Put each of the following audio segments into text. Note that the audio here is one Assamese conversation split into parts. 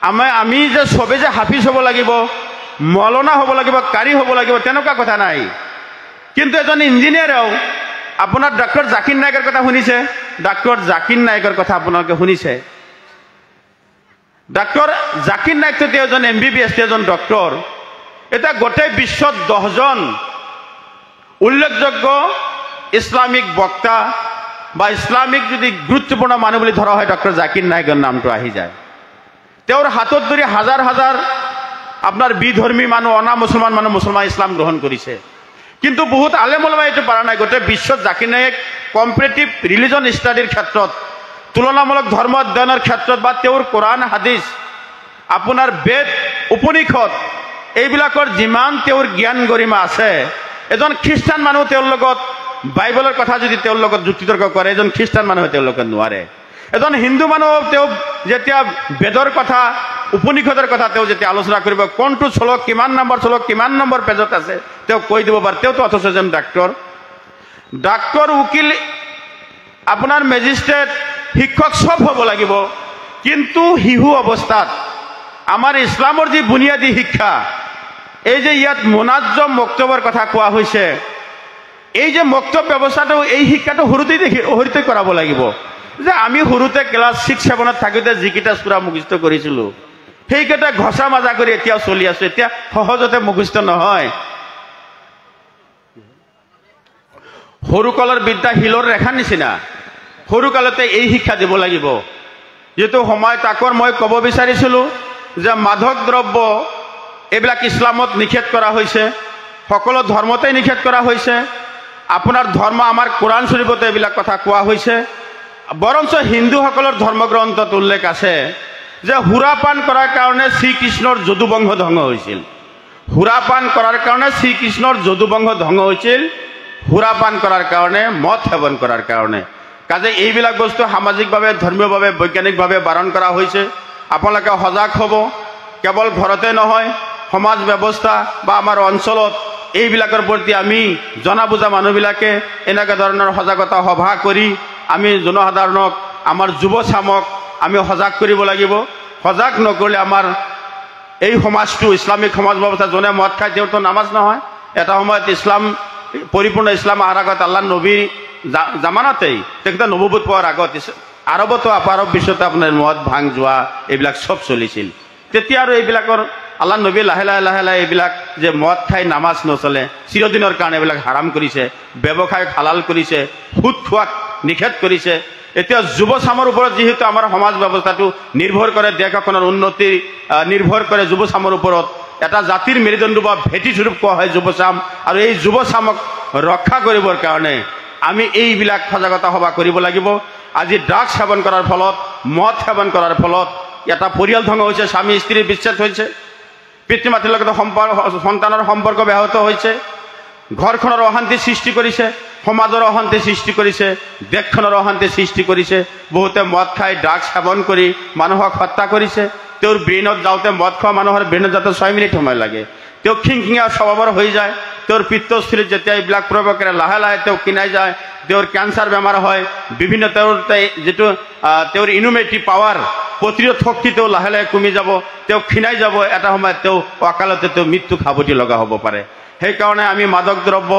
আমি যে সবে যে হাফিজ হ'ব লাগিব, মৌলানা হ'ব লাগিব, কাৰী হ'ব লাগিব তেনেকুৱা কথা নাই। কিন্তু এজন ইঞ্জিনিয়াৰেও আপোনাৰ ডক্টৰ জাকিৰ নায়কৰ কথা শুনিছে? ডক্টৰ জাকিৰ নায়কৰ কথা আপোনালোকে শুনিছে? ডক্টৰ জাকিৰ নায়কটো তেওঁ এজন MBBS, এজন ডক্টৰ। এতিয়া গোটেই বিশ্বত 10জন উল্লেখযোগ্য ইছলামিক বক্তা বা ইছলামিক যদি গুৰুত্বপূৰ্ণ মানুহ বুলি ধৰা হয় ডক্টৰ জাকিৰ নায়কৰ নামটো আহি যায়। তেওঁৰ হাতত ধৰি হাজাৰ হাজাৰ আপোনাৰ বিধৰ্মী মানুহ, অনা মুছলমান মানুহ মুছলমান ইছলাম গ্ৰহণ কৰিছে। কিন্তু বহুত আলেম ওলামাই এইটো পৰা নাই। গোটেই বিশ্বত জাকিৰ নায়ক কম্পাৰেটিভ ৰিলিজন ষ্টাডিৰ ক্ষেত্ৰত, তুলনামূলক ধৰ্ম অধ্যয়নৰ ক্ষেত্ৰত বা তেওঁৰ কোৰআন হাদিছ, আপোনাৰ বেদ উপনিষদ এইবিলাকৰ যিমান তেওঁৰ জ্ঞান গৰিমা আছে, এজন খ্ৰীষ্টান মানুহ তেওঁৰ লগত বাইবেলৰ কথা যদি তেওঁৰ লগত যুক্তিতৰ্ক কৰে, এজন খ্ৰীষ্টান মানুহে তেওঁৰ লগত নোৱাৰে। এজন হিন্দু মানুহ তেওঁ যেতিয়া বেদৰ কথা, উপনিষদৰ কথা তেওঁ যেতিয়া আলোচনা কৰিব, কোনটো শ্লোক কিমান নম্বৰ শ্লোক কিমান নম্বৰ পেজত আছে তেওঁ কৈ দিব পাৰে। তেওঁতো অথচ এজন ডাক্তৰ, উকিল, আপোনাৰ মেজিষ্ট্ৰেট, শিক্ষক চব হ'ব লাগিব। কিন্তু শিশু অৱস্থাত আমাৰ ইছলামৰ যি বুনিয়াদী শিক্ষা, এই যে ইয়াত মুনাজ্জম মক্তবৰ কথা কোৱা হৈছে, এই যে মক্তব ব্যৱস্থাটো, এই শিক্ষাটো সৰুতে কৰাব লাগিব। যে আমি সৰুতে ক্লাছ 6-7ত থাকোঁতে যিকেইটা সূৰা মুখস্থ কৰিছিলোঁ সেইকেইটা ঘচা মাজা কৰি এতিয়াও চলি আছোঁ। এতিয়া সহজতে মুখস্থ নহয়। সৰুকালৰ বিদ্যা শিলৰ ৰেখাৰ নিচিনা। সৰুকালতে এই শিক্ষা দিব লাগিব। যিটো সময় তাকৰ মই ক'ব বিচাৰিছিলোঁ যে মাদক দ্ৰব্য এইবিলাক ইছলামত নিষেধ কৰা হৈছে, সকলো ধৰ্মতে নিষেধ কৰা হৈছে। আপোনাৰ ধৰ্ম আমাৰ কোৰআন শৰীফতে এইবিলাক কথা কোৱা হৈছে। বৰঞ্চ হিন্দুসকলৰ ধৰ্মগ্ৰন্থত উল্লেখ আছে যে সুৰাপান কৰাৰ কাৰণে শ্ৰীকৃষ্ণৰ যদুবংশ ধ্বংস হৈছিল। সুৰাপান কৰাৰ কাৰণে শ্ৰীকৃষ্ণৰ যদুবংশ ধ্বংস হৈছিল, সুৰাপান কৰাৰ কাৰণে, মদ সেৱন কৰাৰ কাৰণে। কাজে এইবিলাক বস্তু সামাজিকভাৱে, ধৰ্মীয়ভাৱে, বৈজ্ঞানিকভাৱে বাৰণ কৰা হৈছে। আপোনালোকে সজাগ হ'ব। কেৱল ঘৰতে নহয়, সমাজ ব্যৱস্থা বা আমাৰ অঞ্চলত এইবিলাকৰ প্ৰতি আমি জনা বুজা মানুহবিলাকে এনেকুৱা ধৰণৰ সজাগতা সভা কৰি আমি জনসাধাৰণক, আমাৰ যুৱচামক আমি সজাগ কৰিব লাগিব। সজাগ নকৰিলে আমাৰ এই সমাজটো, ইছলামিক সমাজ ব্যৱস্থা, যোনে মদ খায় তেওঁতো নামাজ নহয়। এটা সময়ত ইছলাম, পৰিপূৰ্ণ ইছলাম অহাৰ আগত আল্লাহ নবীৰ জামানতেই, তেখেতে নবুৱত পোৱাৰ আগত আৰবতো, আৰব বিশ্বতে আপোনাৰ মদ, ভাং, জোৱা এইবিলাক চব চলিছিল। তেতিয়া আৰু এইবিলাকৰ আল্লাহ নবী লাহে লাহে এইবিলাক যে মদ খাই নামাজ নচলে, চিৰদিনৰ কাৰণে এইবিলাক হাৰাম কৰিছে, ব্যৱসায় হালাল কৰিছে, সুদ খোৱাক নিষেধ কৰিছে। এতিয়া যুৱচামৰ ওপৰত যিহেতু আমাৰ সমাজ ব্যৱস্থাটো নিৰ্ভৰ কৰে, দেশ এখনৰ উন্নতি নিৰ্ভৰ কৰে যুৱচামৰ ওপৰত। এটা জাতিৰ মেৰুদণ্ড বা ভেটি স্বৰূপ কোৱা হয় যুৱচাম। আৰু এই যুৱচামক ৰক্ষা কৰিবৰ কাৰণে আমি এইবিলাক সজাগতা সভা কৰিব লাগিব। আজি ড্ৰাগছ সেৱন কৰাৰ ফলত, মদ সেৱন কৰাৰ ফলত এটা পৰিয়াল ধ্বংস হৈছে, স্বামী স্ত্ৰীৰ বিচ্ছেদ হৈছে, পিতৃ মাতৃৰ লগত সন্তানৰ সম্পৰ্ক ব্যাহত হৈছে, ঘৰখনৰ অশান্তি সৃষ্টি কৰিছে, সমাজৰ অশান্তি সৃষ্টি কৰিছে, দেশখনৰ অশান্তি সৃষ্টি কৰিছে। বহুতে মদ খাই ড্ৰাগছ সেৱন কৰি মানুহক হত্যা কৰিছে। তেওঁৰ ব্ৰেইনত যাওঁতে, মদ খোৱা মানুহৰ ব্ৰেইনত যাওঁতে 6 মিনিট সময় লাগে। তেওঁ খিংখিঙীয়া স্বভাৱৰ হৈ যায়। তেওঁৰ পিত্তস্থলীত যেতিয়া এইবিলাক প্ৰৱেশ কৰে, লাহে লাহে তেওঁ কিনাই যায়, তেওঁৰ কেঞ্চাৰ বেমাৰ হয়, বিভিন্ন তেওঁৰ যিটো তেওঁৰ ইমিউনিটি পাৱাৰ, প্ৰতিৰোধ শক্তি তেওঁ লাহে লাহে কমি যাব, তেওঁ ক্ষীণাই যাব। এটা সময়ত তেওঁ অকালতে তেওঁ মৃত্যু খাবতি লগা হ'ব পাৰে। সেইকাৰণে আমি মাদক দ্ৰব্য,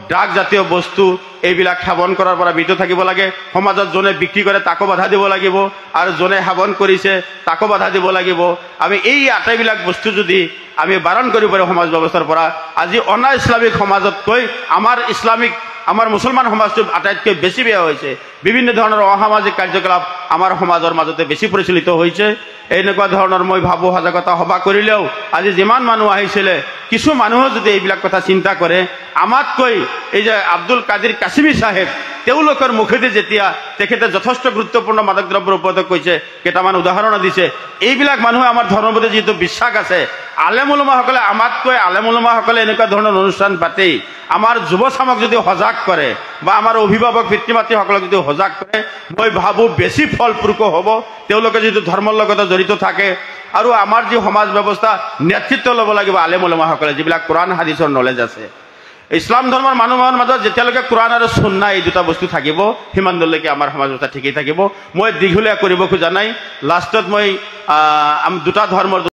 ড্ৰাগ জাতীয় বস্তু এইবিলাক সেৱন কৰাৰ পৰা বিৰত থাকিব লাগে। সমাজত যোনে বিক্ৰী কৰে তাকো বাধা দিব লাগিব, আৰু যোনে সেৱন কৰিছে তাকো বাধা দিব লাগিব। আমি এই আটাইবিলাক বস্তু যদি আমি বাৰণ কৰিব পাৰোঁ সমাজ ব্যৱস্থাৰ পৰা, আজি অনা ইছলামিক সমাজতকৈ আমাৰ মুছলমান সমাজটো আটাইতকৈ বেছি বেয়া হৈছে। বিভিন্ন ধৰণৰ অসামাজিক কাৰ্যকলাপ আমাৰ সমাজৰ মাজতে বেছি প্ৰচলিত হৈছে। এনেকুৱা ধৰণৰ মই ভাবোঁ সজাগতা সভা কৰিলেও আজি যিমান মানুহ আহিছিলে, কিছু মানুহে যদি এইবিলাক কথা চিন্তা কৰে, আমাতকৈ এই যে আব্দুল কাদিৰ কাছিমি চাহেব, তেওঁলোকৰ মুখেদি যেতিয়া তেখেতে যথেষ্ট গুৰুত্বপূৰ্ণ মাদক দ্ৰব্যৰ ওপৰত কৈছে, কেইটামান উদাহৰণ দিছে। এইবিলাক মানুহে আমাৰ ধৰ্মৰ প্ৰতি যিটো বিশ্বাস আছে, আলেম উলামাসকলে আমাতকৈ, আলেম উলামাসকলে এনেকুৱা ধৰণৰ অনুষ্ঠান পাতেই আমাৰ যুৱচামক যদি সজাগ কৰে বা আমাৰ অভিভাৱক পিতৃ মাতৃসকলক যদি সজাগ কৰে, মই ভাবোঁ বেছি ফলপ্ৰসূ হ'ব। তেওঁলোকে যিটো ধৰ্মৰ লগতে জড়িত থাকে, আৰু আমাৰ যি সমাজ ব্যৱস্থা নেতৃত্ব ল'ব লাগিব আলেম উলামাসকলে, যিবিলাক কোৰআন হাদিছৰ নলেজ আছে। ইছলাম ধৰ্মৰ মানুহৰ মাজত যেতিয়ালৈকে কোৰআন আৰু সুন্নাহ এই দুটা বস্তু থাকিব সিমানলৈকে আমাৰ সমাজ ব্যৱস্থা ঠিকেই থাকিব। মই দীঘলীয়া কৰিব খোজা নাই। লাষ্টত মই দুটা ধৰ্মৰ